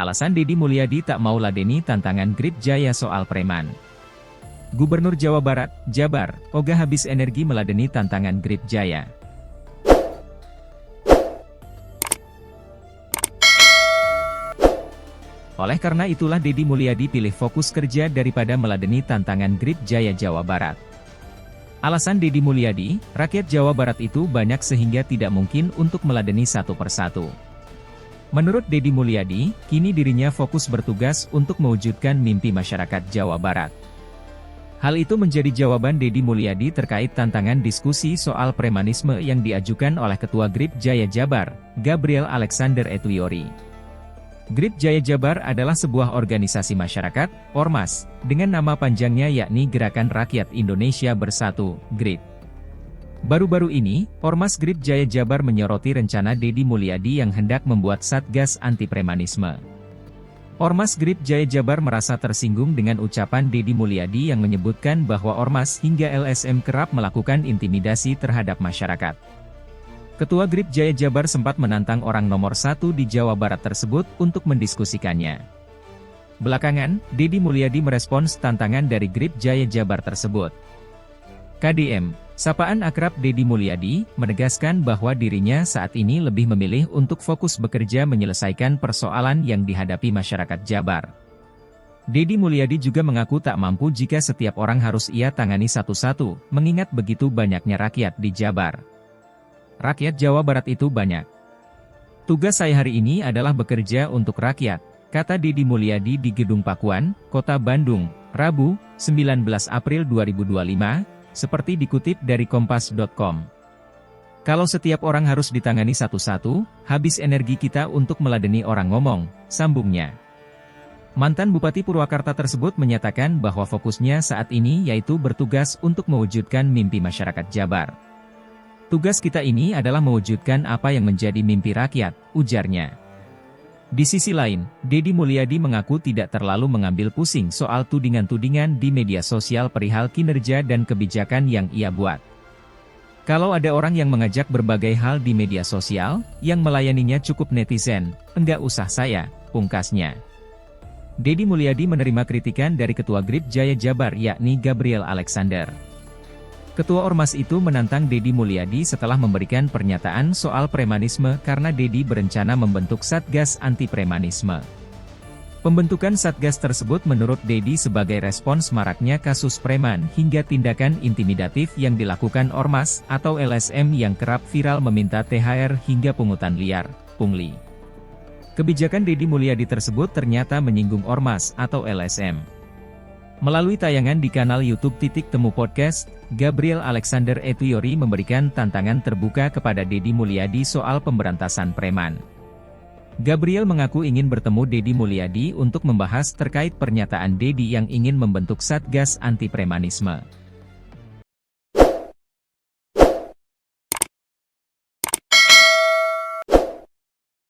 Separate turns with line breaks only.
Alasan Deddy Mulyadi tak mau ladeni tantangan Grip Jaya soal preman. Gubernur Jawa Barat, Jabar, ogah habis energi meladeni tantangan Grip Jaya. Oleh karena itulah Deddy Mulyadi pilih fokus kerja daripada meladeni tantangan Grip Jaya Jawa Barat. Alasan Deddy Mulyadi, rakyat Jawa Barat itu banyak sehingga tidak mungkin untuk meladeni satu persatu. Menurut Deddy Mulyadi, kini dirinya fokus bertugas untuk mewujudkan mimpi masyarakat Jawa Barat. Hal itu menjadi jawaban Deddy Mulyadi terkait tantangan diskusi soal premanisme yang diajukan oleh Ketua Grip Jaya Jabar, Gabriel Alexander Etwiori. Grip Jaya Jabar adalah sebuah organisasi masyarakat, ormas, dengan nama panjangnya yakni Gerakan Rakyat Indonesia Bersatu, GRIT. Baru-baru ini, Ormas Grip Jaya Jabar menyoroti rencana Deddy Mulyadi yang hendak membuat Satgas Anti Premanisme. Ormas Grip Jaya Jabar merasa tersinggung dengan ucapan Deddy Mulyadi yang menyebutkan bahwa Ormas hingga LSM kerap melakukan intimidasi terhadap masyarakat. Ketua Grip Jaya Jabar sempat menantang orang nomor 1 di Jawa Barat tersebut untuk mendiskusikannya. Belakangan, Deddy Mulyadi merespons tantangan dari Grip Jaya Jabar tersebut. KDM, sapaan akrab Deddy Mulyadi, menegaskan bahwa dirinya saat ini lebih memilih untuk fokus bekerja menyelesaikan persoalan yang dihadapi masyarakat Jabar. Deddy Mulyadi juga mengaku tak mampu jika setiap orang harus ia tangani satu-satu, mengingat begitu banyaknya rakyat di Jabar. Rakyat Jawa Barat itu banyak. Tugas saya hari ini adalah bekerja untuk rakyat, kata Deddy Mulyadi di Gedung Pakuan, Kota Bandung, Rabu, 19 April 2025, seperti dikutip dari Kompas.com. Kalau setiap orang harus ditangani satu-satu, habis energi kita untuk meladeni orang ngomong, sambungnya. Mantan Bupati Purwakarta tersebut menyatakan bahwa fokusnya saat ini yaitu bertugas untuk mewujudkan mimpi masyarakat Jabar. Tugas kita ini adalah mewujudkan apa yang menjadi mimpi rakyat, ujarnya. Di sisi lain, Deddy Mulyadi mengaku tidak terlalu mengambil pusing soal tudingan-tudingan di media sosial perihal kinerja dan kebijakan yang ia buat. Kalau ada orang yang mengajak berbagai hal di media sosial, yang melayaninya cukup netizen, enggak usah saya, pungkasnya. Deddy Mulyadi menerima kritikan dari Ketua Grip Jaya Jabar yakni Gabriel Alexander. Ketua Ormas itu menantang Deddy Mulyadi setelah memberikan pernyataan soal premanisme karena Deddy berencana membentuk Satgas Anti Premanisme. Pembentukan Satgas tersebut menurut Deddy sebagai respons maraknya kasus preman hingga tindakan intimidatif yang dilakukan Ormas atau LSM yang kerap viral meminta THR hingga pungutan liar, pungli. Kebijakan Deddy Mulyadi tersebut ternyata menyinggung Ormas atau LSM. Melalui tayangan di kanal YouTube Titik Temu Podcast, Gabriel Alexander Etwiori memberikan tantangan terbuka kepada Deddy Mulyadi soal pemberantasan preman. Gabriel mengaku ingin bertemu Deddy Mulyadi untuk membahas terkait pernyataan Deddy yang ingin membentuk Satgas Anti Premanisme.